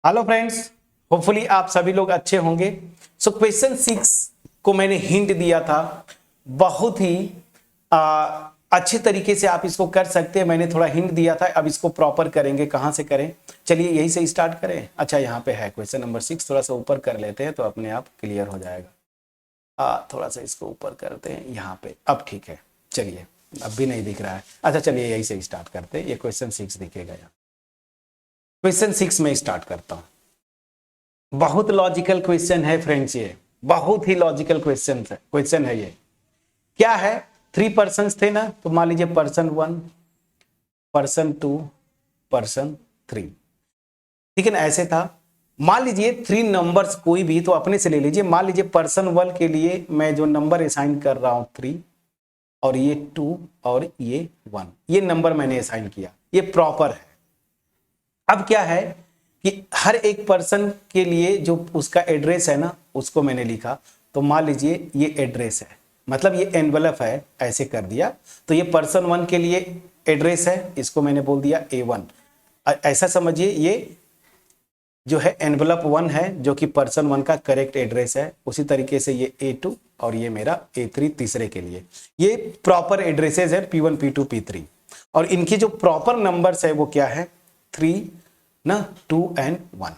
Hello friends, hopefully आप सभी लोग अच्छे होंगे। सो क्वेश्चन 6 को मैंने हिंट दिया था, बहुत ही अच्छे तरीके से आप इसको कर सकते हैं। मैंने थोड़ा हिंट दिया था, अब इसको प्रॉपर करेंगे। कहाँ से करें, चलिए यही से स्टार्ट करें। अच्छा, यहाँ पे है क्वेश्चन नंबर 6, थोड़ा सा ऊपर कर लेते हैं तो अपने आप क्लियर हो जाएगा। थोड़ा सा इसको ऊपर करते हैं यहाँ पे, अब ठीक है। चलिए, अब भी नहीं दिख रहा है। अच्छा चलिए यही से स्टार्ट करते हैं, ये क्वेश्चन 6 दिखेगा यहाँ। क्वेश्चन 6 में स्टार्ट करता हूँ। बहुत लॉजिकल क्वेश्चन है फ्रेंड्स, ये बहुत ही लॉजिकल क्वेश्चन है ये। क्या है, 3 पर्सन थे ना, तो मान लीजिए पर्सन 1, पर्सन 2, पर्सन 3, ठीक है ना, ऐसे था। मान लीजिए 3 नंबर्स कोई भी तो अपने से ले लीजिए। मान लीजिए पर्सन 1 के लिए मैं जो नंबर असाइन कर रहा हूं 3, और ये 2 और ये 1, ये नंबर मैंने असाइन किया, ये प्रॉपर है। अब क्या है कि हर एक पर्सन के लिए जो उसका एड्रेस है ना, उसको मैंने लिखा। तो मान लीजिए ये एड्रेस है, मतलब ये एनवलप है, ऐसे कर दिया। तो ये पर्सन 1 के लिए एड्रेस है, इसको मैंने बोल दिया A1। ऐसा समझिए, ये जो है एनवलप 1 है, जो कि पर्सन 1 का करेक्ट एड्रेस है। उसी तरीके से ये A2 और ये मेरा A3 तीसरे के लिए, ये प्रॉपर एड्रेसेस है P1, P2, P3। और इनकी जो प्रॉपर नंबर्स है वो क्या है, 3 ना, 2 एंड 1।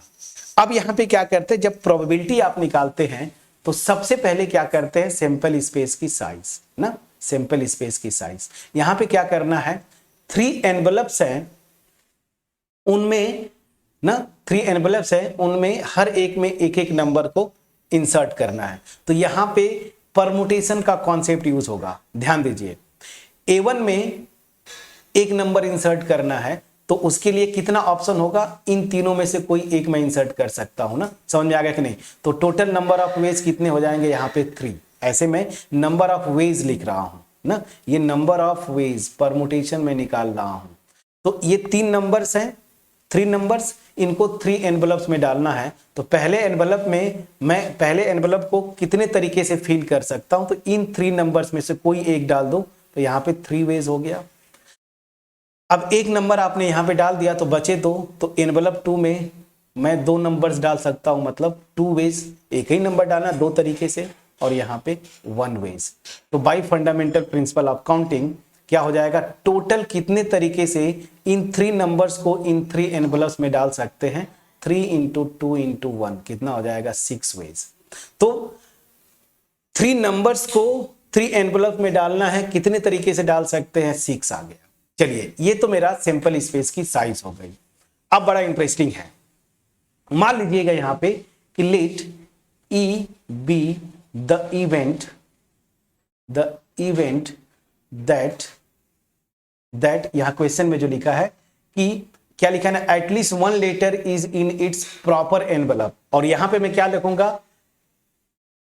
अब यहां पे क्या करते हैं, जब प्रोबेबिलिटी आप निकालते हैं तो सबसे पहले क्या करते हैं, सैंपल स्पेस की साइज ना, सैंपल स्पेस की साइज। यहां पे क्या करना है, 3 एनवलप्स हैं, उनमें ना 3 एनवलप्स हैं, उनमें हर एक में एक एक नंबर को इंसर्ट करना है। तो यहां पे परमुटेशन का कॉन्सेप्ट यूज होगा, ध्यान दीजिए। A1 में एक नंबर इंसर्ट करना है, तो उसके लिए कितना ऑप्शन होगा, इन तीनों में से कोई एक मैं इंसर्ट कर सकता हूं ना। समझ में आ गया कि नहीं। तो टोटल नंबर ऑफ वेज कितने हो जाएंगे, यहाँ पे 3। ऐसे में नंबर ऑफ वेज लिख रहा हूं ना, ये नंबर ऑफ वेज परमुटेशन में निकाल रहा हूं। तो ये 3 नंबर्स हैं, 3 नंबर्स, इनको 3 एनवलप्स में डालना है। तो पहले एनवलप में मैं पहले एनवलप को कितने तरीके से फिल कर सकता हूं, तो इन 3 नंबर्स में से कोई एक डाल दो, तो यहाँ पे 3 वेज हो गया। अब एक नंबर आपने यहां पे डाल दिया तो बचे 2, तो एनवलप 2 में मैं 2 नंबर्स डाल सकता हूं, मतलब 2 वेज, एक ही नंबर डालना 2 तरीके से, और यहां पे 1 वेज। तो bye fundamental principle of counting क्या हो जाएगा, टोटल कितने तरीके से इन 3 नंबर्स को इन 3 एनवलप्स में डाल सकते हैं, 3 इंटू 2 इंटू 1 कितना हो जाएगा, 6 वेज। तो 3 नंबर्स को 3 एनवलप में डालना है, कितने तरीके से डाल सकते हैं, 6 आ गया। चलिए, ये तो मेरा सैंपल स्पेस की साइज हो गई। अब बड़ा इंटरेस्टिंग है, मान लीजिएगा यहां पे कि let E be the event that यहां क्वेश्चन में जो लिखा है कि क्या लिखा है ना, at least 1 letter is in its proper envelope. और यहां पे मैं क्या लिखूंगा,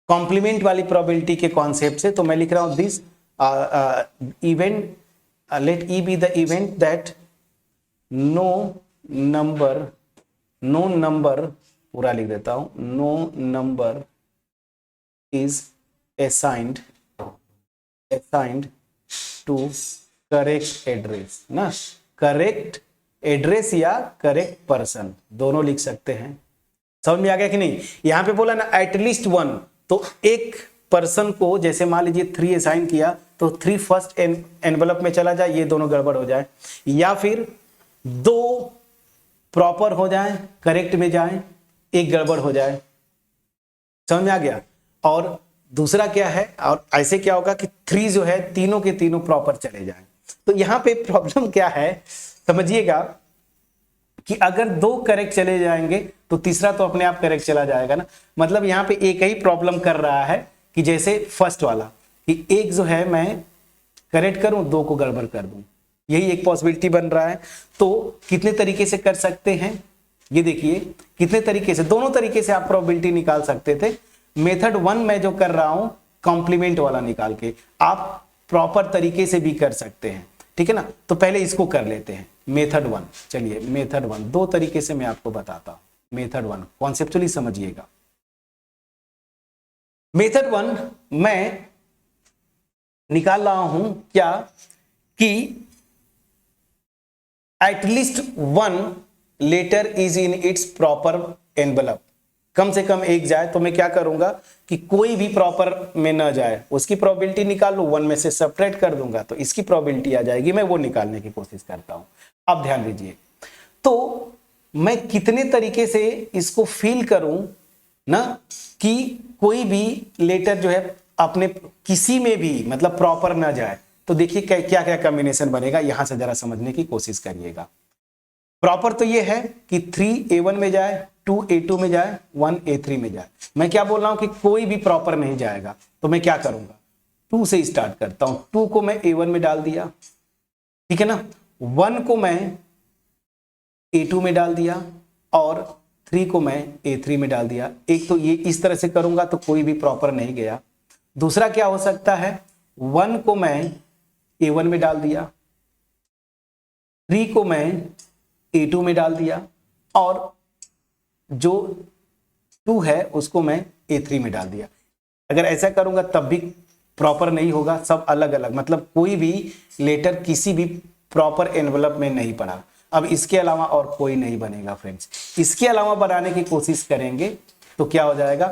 कॉम्प्लीमेंट वाली प्रोबेबिलिटी के कॉन्सेप्ट से। तो मैं लिख रहा हूं this event, let E be the event that no number पूरा लिख देता हूं, no number is assigned to correct address ना, करेक्ट एड्रेस या करेक्ट पर्सन दोनों लिख सकते हैं। समझ में आ गया कि नहीं। यहां पे बोला ना एटलीस्ट 1, तो एक पर्सन को जैसे मान लीजिए 3 असाइन किया, तो 3 फर्स्ट एनवलप में चला जाए, ये दोनों गड़बड़ हो जाए, या फिर 2 प्रॉपर हो जाए, करेक्ट में जाए, एक गड़बड़ हो जाए। समझ में आ गया। और दूसरा क्या है, और ऐसे क्या होगा कि 3 जो है तीनों के तीनों प्रॉपर चले जाए। तो यहां पे प्रॉब्लम क्या है, समझिएगा कि अगर 2 करेक्ट चले जाएंगे तो तीसरा तो अपने आप करेक्ट चला जाएगा ना। मतलब यहां पे एक ही प्रॉब्लम कर रहा है कि जैसे फर्स्ट वाला कि एक जो है मैं करेक्ट करूं, 2 को गड़बड़ कर दूं, यही एक पॉसिबिलिटी बन रहा है। तो कितने तरीके से कर सकते हैं, ये देखिए कितने तरीके से, दोनों तरीके से आप प्रोबेबिलिटी निकाल सकते थे। मेथड 1 मैं जो कर रहा हूं कॉम्प्लीमेंट वाला निकाल के, आप प्रॉपर तरीके से भी कर सकते हैं, ठीक है ना। तो पहले इसको कर लेते हैं, मेथड 1। चलिए मेथड 1 2 तरीके से मैं आपको बताता हूं। मेथड 1 कॉन्सेप्चुअली समझिएगा। मेथड 1 मैं निकाल रहा हूं क्या कि at least 1 letter is in its proper envelope, कम से कम एक जाए, तो मैं क्या करूंगा कि कोई भी प्रॉपर में ना जाए उसकी प्रोबेबिलिटी निकाल लूं, 1 में से सब्ट्रैक्ट कर दूंगा तो इसकी प्रोबेबिलिटी आ जाएगी, मैं वो निकालने की कोशिश करता हूं। अब ध्यान दीजिए, तो मैं कितने तरीके से इसको फील करूं ना कि कोई भी लेटर जो है अपने किसी में भी मतलब प्रॉपर ना जाए, तो देखिए क्या क्या कॉम्बिनेशन बनेगा, यहां से जरा समझने की कोशिश करिएगा। प्रॉपर तो ये है कि 3 A1 में जाए, 2 A2 में जाए, 1 A3 में जाए। मैं क्या बोल रहा हूं कि कोई भी प्रॉपर नहीं जाएगा, तो मैं क्या करूंगा, 2 से स्टार्ट करता हूं। 2 को मैं A1 में डाल दिया, ठीक है ना, 1 को मैं A2 में डाल दिया और 3 को मैं A3 में डाल दिया। एक तो ये इस तरह से करूंगा तो कोई भी प्रॉपर नहीं गया। दूसरा क्या हो सकता है, 1 को मैं A1 में डाल दिया, 3 को मैं A2 में डाल दिया और जो 2 है उसको मैं A3 में डाल दिया। अगर ऐसा करूंगा तब भी प्रॉपर नहीं होगा, सब अलग अलग, मतलब कोई भी लेटर किसी भी प्रॉपर एनवलप में नहीं पड़ा। अब इसके अलावा और कोई नहीं बनेगा फ्रेंड्स, इसके अलावा बनाने की कोशिश करेंगे तो क्या हो जाएगा,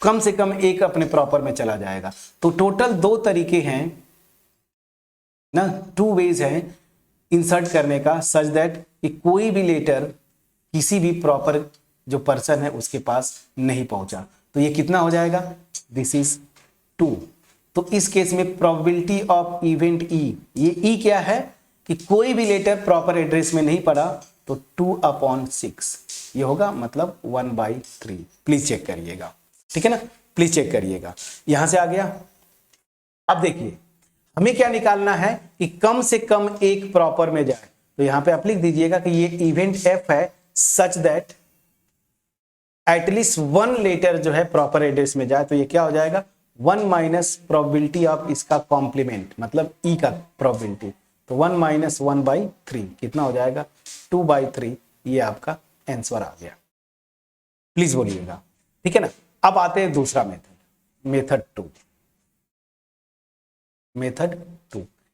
कम से कम एक अपने प्रॉपर में चला जाएगा। तो टोटल 2 तरीके हैं ना, 2 वेज हैं इंसर्ट करने का, सच दैट कि कोई भी लेटर किसी भी प्रॉपर जो पर्सन है उसके पास नहीं पहुंचा। तो ये कितना हो जाएगा, दिस इज 2। तो इस केस में प्रोबेबिलिटी ऑफ इवेंट ई, ये ई क्या है कि कोई भी लेटर प्रॉपर एड्रेस में नहीं पड़ा, तो 2/6 ये होगा, मतलब 1/3। प्लीज चेक करिएगा, ठीक है ना, प्लीज चेक करिएगा। यहां से आ गया। अब देखिए हमें क्या निकालना है कि कम से कम एक प्रॉपर में जाए, तो यहां पे आप लिख दीजिएगा कि ये इवेंट एफ है सच दैट एटलीस्ट 1 लेटर जो है प्रॉपर एड्रेस में जाए। तो ये क्या हो जाएगा, 1 माइनस प्रोबेबिलिटी ऑफ इसका कॉम्प्लीमेंट, मतलब ई का प्रोबेबिलिटी, तो 1 माइनस 1/3 कितना हो जाएगा, 2/3। ये आपका आंसर आ गया, प्लीज बोलिएगा, ठीक है ना। अब आते हैं दूसरा मेथड, मेथड 2।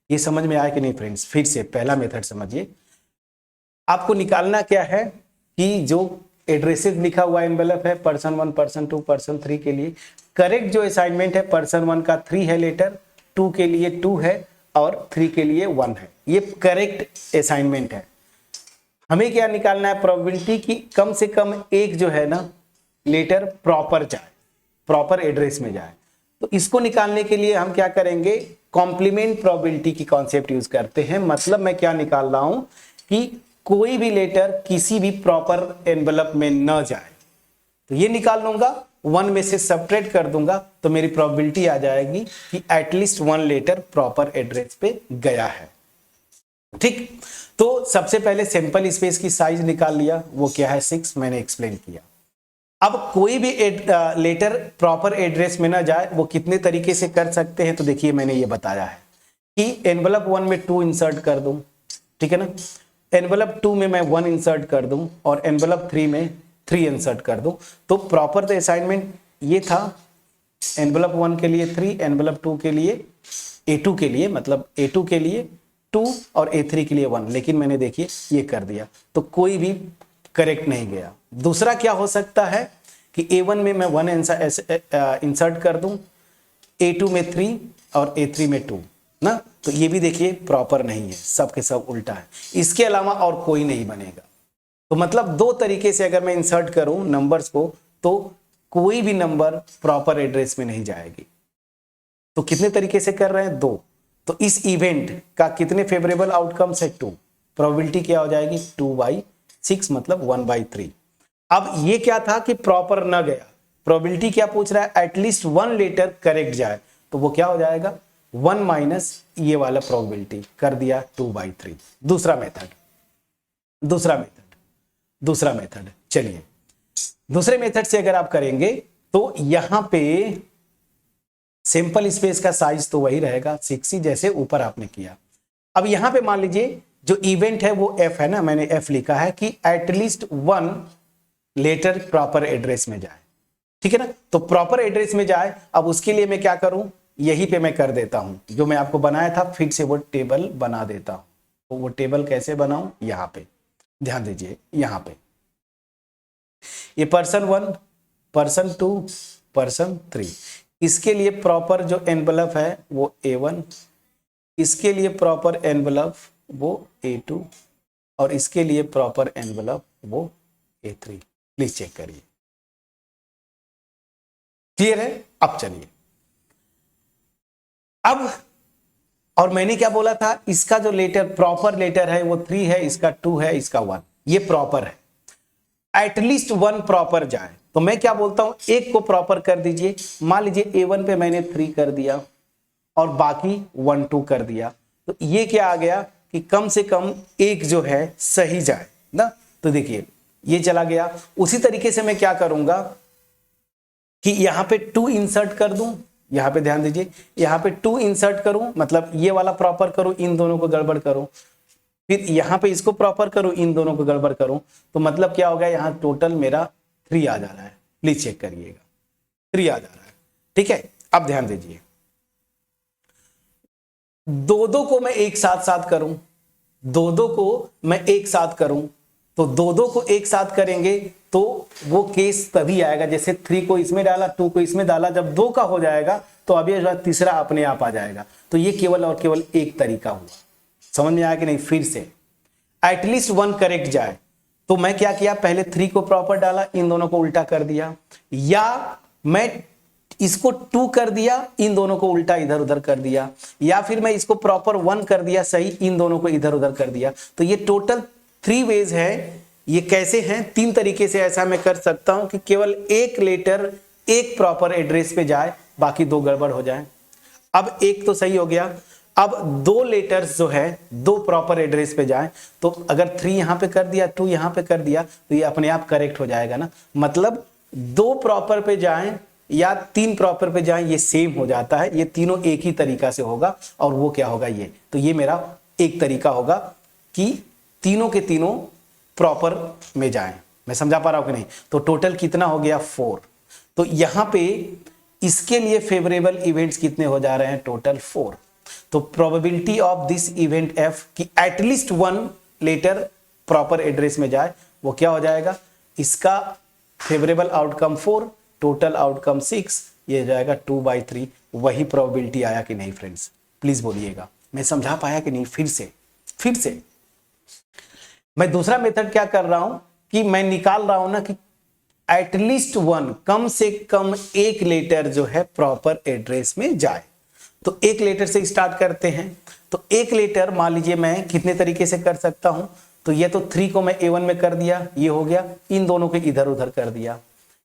ये समझ में आया कि नहीं फ्रेंड्स, फिर से पहला मेथड समझिए। आपको निकालना क्या है कि जो एड्रेसेस लिखा हुआ एनवेलप है पर्सन 1, पर्सन 2, पर्सन 3 के लिए, करेक्ट जो असाइनमेंट है पर्सन 1 का 3 है लेटर, 2 के लिए 2 है और 3 के लिए 1 है। ये करेक्ट असाइनमेंट है। हमें क्या निकालना है, प्रोबेबिलिटी की कम से कम एक जो है ना लेटर प्रॉपर जाए, प्रॉपर एड्रेस में जाए। तो इसको निकालने के लिए हम क्या करेंगे, कॉम्प्लीमेंट प्रोबेबिलिटी की कॉन्सेप्ट यूज करते हैं। मतलब मैं क्या निकाल रहा हूं कि कोई भी लेटर किसी भी प्रॉपर एनवलप में न जाए, तो ये निकाल लूंगा, 1 में से सब्ट्रैक्ट कर दूंगा, तो मेरी प्रोबेबिलिटी आ जाएगी कि एटलीस्ट 1 लेटर प्रॉपर एड्रेस पे गया है, ठीक। तो सबसे पहले सैंपल स्पेस की साइज निकाल लिया, वो क्या है 6, मैंने एक्सप्लेन किया। अब कोई भी लेटर प्रॉपर एड्रेस में ना जाए वो कितने तरीके से कर सकते हैं, तो देखिए मैंने ये बताया है कि एनवलप 1 में 2 इंसर्ट कर दूं, ठीक है ना, एनवलप 2 में मैं 1 इंसर्ट कर दूं और एनवलप 3 में 3 इंसर्ट कर दूं। तो प्रॉपर तो असाइनमेंट ये था, एनवलप 1 के लिए 3, एनवलप 2 के लिए A2 के लिए, मतलब A2 के लिए 2 और A3 के लिए 1, लेकिन मैंने देखिए ये कर दिया, तो कोई भी करेक्ट नहीं गया। दूसरा क्या हो सकता है कि A1 में मैं 1 इंसर्ट कर दूं, A2 में 3 और A3 में 2 ना, तो ये भी देखिए प्रॉपर नहीं है, सब के सब उल्टा है। इसके अलावा और कोई नहीं बनेगा। तो मतलब 2 तरीके से अगर मैं इंसर्ट करूं नंबर्स को, तो कोई भी नंबर प्रॉपर एड्रेस में नहीं जाएगी। तो कितने तरीके से कर रहे हैं, 2। तो इस इवेंट का कितने फेवरेबल आउटकम्स है, 2। प्रोबेबिलिटी क्या हो जाएगी, 2/6 मतलब 1/3। अब ये क्या था कि प्रॉपर ना गया, प्रोबेबिलिटी क्या पूछ रहा है, एटलीस्ट 1 लेटर करेक्ट जाए, तो वो क्या हो जाएगा, 1 माइनस ये वाला प्रोबेबिलिटी कर दिया 2/3। दूसरा मेथड चलिए, दूसरे मेथड से अगर आप करेंगे तो यहां पे सैंपल स्पेस का साइज तो वही रहेगा 6 ही, जैसे ऊपर आपने किया। अब यहां पे मान लीजिए जो इवेंट है वो एफ है ना, मैंने एफ लिखा है कि एटलीस्ट 1 लेटर प्रॉपर एड्रेस में जाए, ठीक है ना। तो प्रॉपर एड्रेस में जाए, अब उसके लिए मैं क्या करूं, यहीं पे मैं कर देता हूं, जो मैं आपको बनाया था फिर से वो टेबल बना देता हूं। तो वो टेबल कैसे बनाऊं, यहां पे ध्यान दीजिए यहां पे ये पर्सन 1, पर्सन 2, पर्सन 3, इसके लिए प्रॉपर जो एनवलप है वो A1, इसके लिए प्रॉपर एनवलप वो A2 और इसके लिए प्रॉपर एनवलप वो A3। प्लीज चेक करिए, क्लियर है? अब चलिए, अब और मैंने क्या बोला था, इसका जो लेटर प्रॉपर लेटर है वो 3 है, इसका 2 है, इसका 1, ये प्रॉपर है। एटलीस्ट 1 प्रॉपर जाए तो मैं क्या बोलता हूं, एक को प्रॉपर कर दीजिए। मान लीजिए A1 पे मैंने 3 कर दिया और बाकी 1 2 कर दिया, तो ये क्या आ गया कि कम से कम एक जो है सही जाए ना। तो देखिए ये चला गया। उसी तरीके से मैं क्या करूंगा कि यहां पे 2 इंसर्ट कर दूं, यहां पे ध्यान दीजिए, यहां पे 2 इंसर्ट करूं, मतलब ये वाला प्रॉपर करूं, इन दोनों को गड़बड़ करूं, फिर यहां पे इसको प्रॉपर करूं, इन दोनों को गड़बड़ करूं, तो मतलब क्या होगा, यहां टोटल मेरा 3 आ जा रहा है। प्लीज चेक करिएगा, 3 आ जा रहा है, ठीक है। अब ध्यान दीजिए, दो को मैं एक साथ साथ करूं, दो को मैं एक साथ करूं, तो दो को एक साथ करेंगे तो वो केस तभी आएगा, जैसे 3 को इसमें डाला, 2 को इसमें डाला, जब 2 का हो जाएगा तो अभी तीसरा अपने आप आ जाएगा। तो ये केवल और केवल एक तरीका हुआ। समझ में आया कि नहीं? फिर से एटलीस्ट 1 करेक्ट जाए तो मैं क्या किया, पहले 3 को प्रॉपर डाला, इन दोनों को उल्टा कर दिया, या मैं इसको 2 कर दिया, इन दोनों को उल्टा इधर उधर कर दिया, या फिर मैं इसको प्रॉपर 1 कर दिया सही, इन दोनों को इधर उधर कर दिया। तो ये टोटल 3 वेज है। ये कैसे हैं? 3 तरीके से ऐसा मैं कर सकता हूं कि केवल एक लेटर एक प्रॉपर एड्रेस पे जाए, बाकी 2 गड़बड़ हो जाए। अब एक तो सही हो गया, अब 2 लेटर्स जो है 2 प्रॉपर एड्रेस पे जाए, तो अगर 3 यहां पे कर दिया, 2 यहां पे कर दिया, तो ये अपने आप करेक्ट हो जाएगा ना। मतलब 2 प्रॉपर पे जाएं या 3 प्रॉपर पे जाएं, ये सेम हो जाता है। ये तीनों एक ही तरीका से होगा, और वो क्या होगा, ये तो ये मेरा एक तरीका होगा कि तीनों के तीनों प्रॉपर में जाएं। मैं समझा पा रहा हूं कि नहीं? तो टोटल कितना हो गया, 4। तो यहां पे इसके लिए फेवरेबल इवेंट्स कितने हो जा रहे हैं, टोटल 4। तो probability of this event F कि एटलीस्ट 1 लेटर प्रॉपर एड्रेस में जाए, वो क्या हो जाएगा, इसका फेवरेबल आउटकम 4, टोटल आउटकम 6, ये हो जाएगा 2/3। वही प्रोबेबिलिटी आया कि नहीं फ्रेंड्स? प्लीज बोलिएगा, मैं समझा पाया कि नहीं? फिर से मैं दूसरा मेथड क्या कर रहा हूं कि मैं निकाल रहा हूं ना कि एटलीस्ट 1, कम से कम एक लेटर जो है प्रॉपर एड्रेस में जाए। तो एक लेटर से स्टार्ट करते हैं। तो एक लेटर मान लीजिए मैं कितने तरीके से कर सकता हूं, तो ये तो 3 को मैं A1 में कर दिया, ये हो गया, इन दोनों को इधर उधर कर दिया,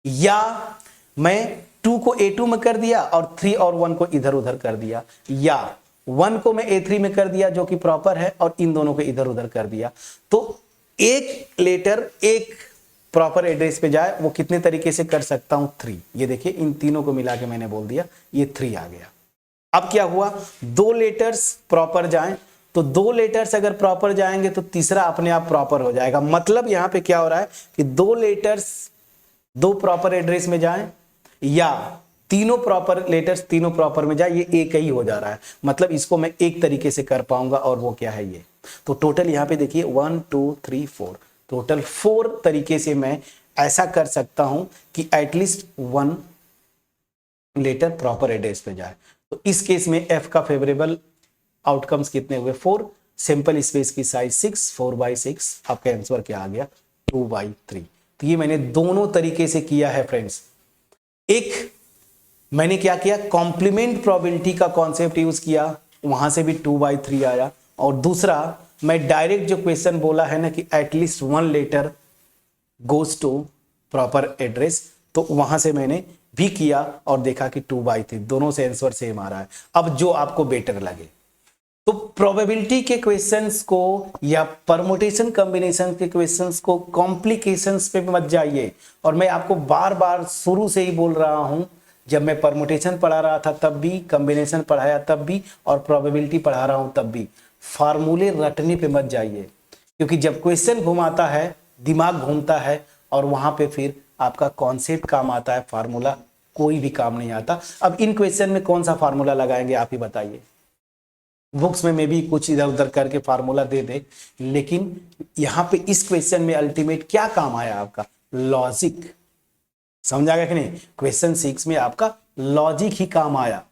या मैं 2 को A2 में कर दिया और 3 और 1 को इधर उधर कर दिया, या 1 को मैं A3 में कर दिया जो कि प्रॉपर है, और इन दोनों को इधर उधर कर दिया। तो एक लेटर एक प्रॉपर एड्रेस पे जाए, वो कितने तरीके से कर सकता हूं, 3। ये देखिए इन तीनों को मिला के मैंने बोल दिया, ये 3 आ गया। अब क्या हुआ, 2 लेटर्स प्रॉपर जाएं, तो 2 लेटर्स अगर प्रॉपर जाएंगे तो तीसरा अपने आप प्रॉपर हो जाएगा। मतलब यहां पे क्या हो रहा है कि 2 लेटर्स 2 प्रॉपर एड्रेस में जाएं, या तीनों प्रॉपर लेटर्स तीनों प्रॉपर में जाए, ये एक ही हो जा रहा है। मतलब इसको मैं एक तरीके से कर पाऊंगा, और वो क्या है, ये। तो टोटल यहां पे देखिए 1 2 3 4, टोटल 4 तरीके से मैं ऐसा कर सकता हूं कि एटलीस्ट 1 लेटर प्रॉपर एड्रेस पे जाए। तो इस केस में एफ का फेवरेबल आउटकम्स कितने हुए, 4। सिंपल स्पेस की साइज 6, 4/6। आपका आंसर क्या आ गया, 2/3। तो ये मैंने दोनों तरीके से किया है फ्रेंड्स। एक मैंने क्या किया, कॉम्प्लीमेंट प्रोबेबिलिटी का कॉन्सेप्ट यूज किया, वहां से भी 2/3 आया। और दूसरा मैं डायरेक्ट जो क्वेश्चन बोला है ना कि at least 1 letter goes to proper address, तो वहां से मैंने भी किया और देखा कि 2/3, दोनों से आंसर सेम आ रहा है। अब जो आपको बेटर लगे। तो प्रोबेबिलिटी के क्वेश्चंस को या परमुटेशन कॉम्बिनेशन के क्वेश्चंस को कॉम्प्लिकेशंस पे मत जाइए। और मैं आपको बार बार शुरू से ही बोल रहा हूं, जब मैं परमुटेशन पढ़ा रहा था तब भी, कॉम्बिनेशन पढ़ाया तब भी, और प्रोबेबिलिटी पढ़ा रहा हूं तब भी, फार्मूले रटने पे मत जाइए। क्योंकि जब क्वेश्चन घुमाता है, दिमाग घूमता है, और वहां पे फिर आपका कॉन्सेप्ट काम आता है, फार्मूला कोई भी काम नहीं आता। अब इन क्वेश्चन में कौन सा फार्मूला लगाएंगे, आप ही बताइए। बुक्स में भी कुछ इधर उधर करके फार्मूला दे दे, लेकिन यहां पे इस क्वेश्चन में अल्टीमेट क्या काम आया आपका? लॉजिक। समझ आ गया कि नहीं? क्वेश्चन 6 में आपका लॉजिक ही काम आया।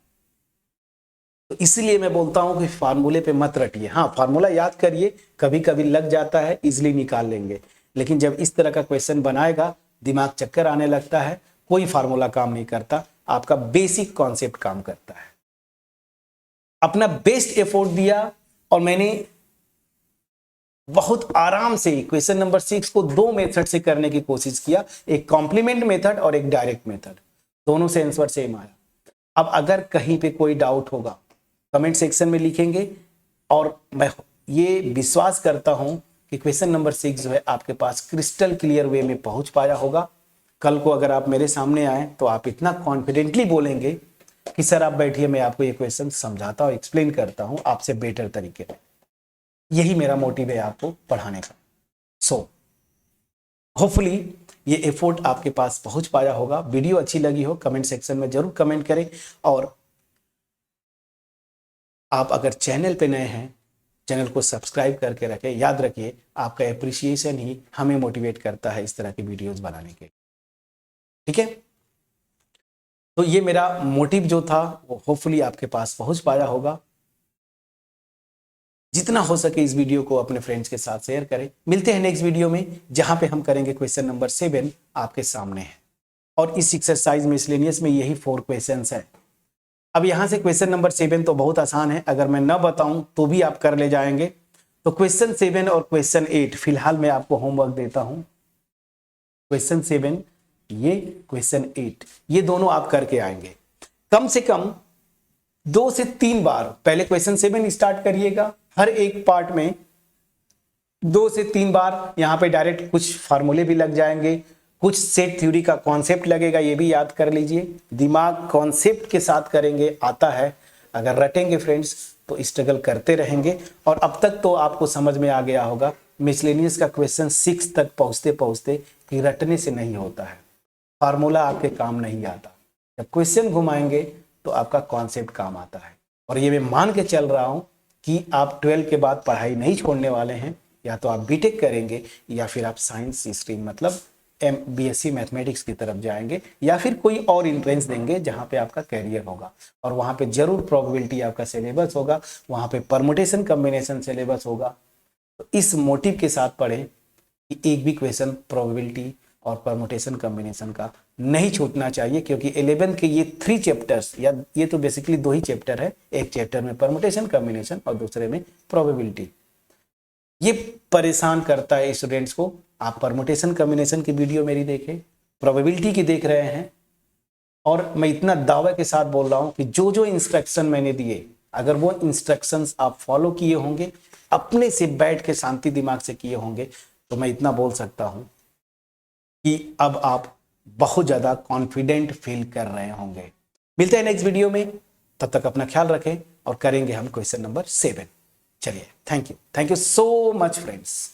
तो इसलिए मैं बोलता हूं कि फार्मूले पे मत रटिए। हाँ, फार्मूला याद करिए, कभी कभी लग जाता है, इजिली निकाल लेंगे, लेकिन जब इस तरह का क्वेश्चन बनाएगा दिमाग चक्कर आने लगता है, कोई फार्मूला काम नहीं करता, आपका बेसिक कॉन्सेप्ट काम करता है। अपना बेस्ट एफर्ट दिया और मैंने बहुत आराम से क्वेश्चन नंबर 6 को 2 मेथड से करने की कोशिश किया, एक कॉम्प्लीमेंट मेथड और एक डायरेक्ट मेथड, दोनों से आंसर सेम आया। अब अगर कहीं पे कोई डाउट होगा कमेंट सेक्शन में लिखेंगे, और मैं ये विश्वास करता हूं कि क्वेश्चन नंबर 6 जो है आपके पास क्रिस्टल क्लियर वे में पहुंच पाया होगा। कल को अगर आप मेरे सामने आए तो आप इतना कॉन्फिडेंटली बोलेंगे कि सर आप बैठिए, मैं आपको ये क्वेश्चन समझाता हूं, एक्सप्लेन करता हूं आपसे बेटर तरीके में। यही मेरा मोटिव है आपको पढ़ाने का। सो होपफुली ये एफर्ट आपके पास पहुंच पाया होगा। वीडियो अच्छी लगी हो कमेंट सेक्शन में जरूर कमेंट करें, और आप अगर चैनल पे नए हैं चैनल को सब्सक्राइब करके रखें। याद रखिए आपका एप्रिसिएशन ही हमें मोटिवेट करता है इस तरह की वीडियोस बनाने के। ठीक है, तो ये मेरा मोटिव जो था वो होपफुली आपके पास पहुंच पाया होगा। जितना हो सके इस वीडियो को अपने फ्रेंड्स के साथ शेयर करें। मिलते हैं नेक्स्ट वीडियो में, जहां पे हम करेंगे क्वेश्चन नंबर 7 आपके सामने है, और इस एक्सरसाइज मिसलेनियस में यही 4 क्वेश्चंस है। अब यहां से क्वेश्चन नंबर 7 तो बहुत आसान है, अगर मैं न बताऊं तो भी आप कर ले जाएंगे। तो क्वेश्चन 7 और क्वेश्चन 8 फिलहाल मैं आपको होमवर्क देता हूं। क्वेश्चन 7 ये, क्वेश्चन 8 ये दोनों आप करके आएंगे। कम से कम 2 से 3 बार पहले क्वेश्चन 7 स्टार्ट करिएगा, हर एक पार्ट में 2 से 3 बार यहां पे डायरेक्ट कुछ फार्मूले भी लग जाएंगे, कुछ सेट थ्योरी का कॉन्सेप्ट लगेगा, ये भी याद कर लीजिए। दिमाग कॉन्सेप्ट के साथ करेंगे आता है, अगर रटेंगे फ्रेंड्स तो स्ट्रगल करते रहेंगे। और अब तक तो आपको समझ में आ गया होगा मिसलेनियस का क्वेश्चन 6 तक पहुंचते पहुंचते कि रटने से नहीं होता है, फार्मूला आपके काम नहीं आता, जब क्वेश्चन घुमाएंगे तो आपका कॉन्सेप्ट काम आता है। और ये मैं मान के चल रहा हूं कि आप 12 के बाद पढ़ाई नहीं छोड़ने वाले हैं, या तो आप बीटेक करेंगे या फिर आप साइंस स्ट्रीम मतलब BSc मैथमेटिक्स की तरफ जाएंगे, या फिर कोई और एंट्रेंस देंगे जहां पे आपका कैरियर होगा, और वहां पे जरूर प्रोबेबिलिटी आपका सिलेबस होगा, वहां पे परमुटेशन कॉम्बिनेशन सिलेबस होगा। तो इस मोटिव के साथ पढ़ें कि एक भी क्वेश्चन प्रोबेबिलिटी और परमुटेशन कॉम्बिनेशन का नहीं छूटना चाहिए, क्योंकि 11th के ये 3 चैप्टर्स, या ये तो बेसिकली 2 ही चैप्टर है, एक चैप्टर में परमुटेशन कॉम्बिनेशन और दूसरे में प्रोबेबिलिटी। ये परेशान करता है स्टूडेंट्स को। आप परमुटेशन कॉम्बिनेशन की वीडियो मेरी देखें, प्रोबेबिलिटी की देख रहे हैं, और मैं इतना दावे के साथ बोल रहा हूं कि जो जो इंस्ट्रक्शन मैंने दिए, अगर वो इंस्ट्रक्शंस आप फॉलो किए होंगे, अपने से बैठ के शांति दिमाग से किए होंगे, तो मैं इतना बोल सकता हूं कि अब आप बहुत ज्यादा कॉन्फिडेंट फील कर रहे होंगे। मिलते हैं नेक्स्ट वीडियो में, तब तक अपना ख्याल रखें, और करेंगे हम क्वेश्चन नंबर 7। चलिए, thank you so much friends.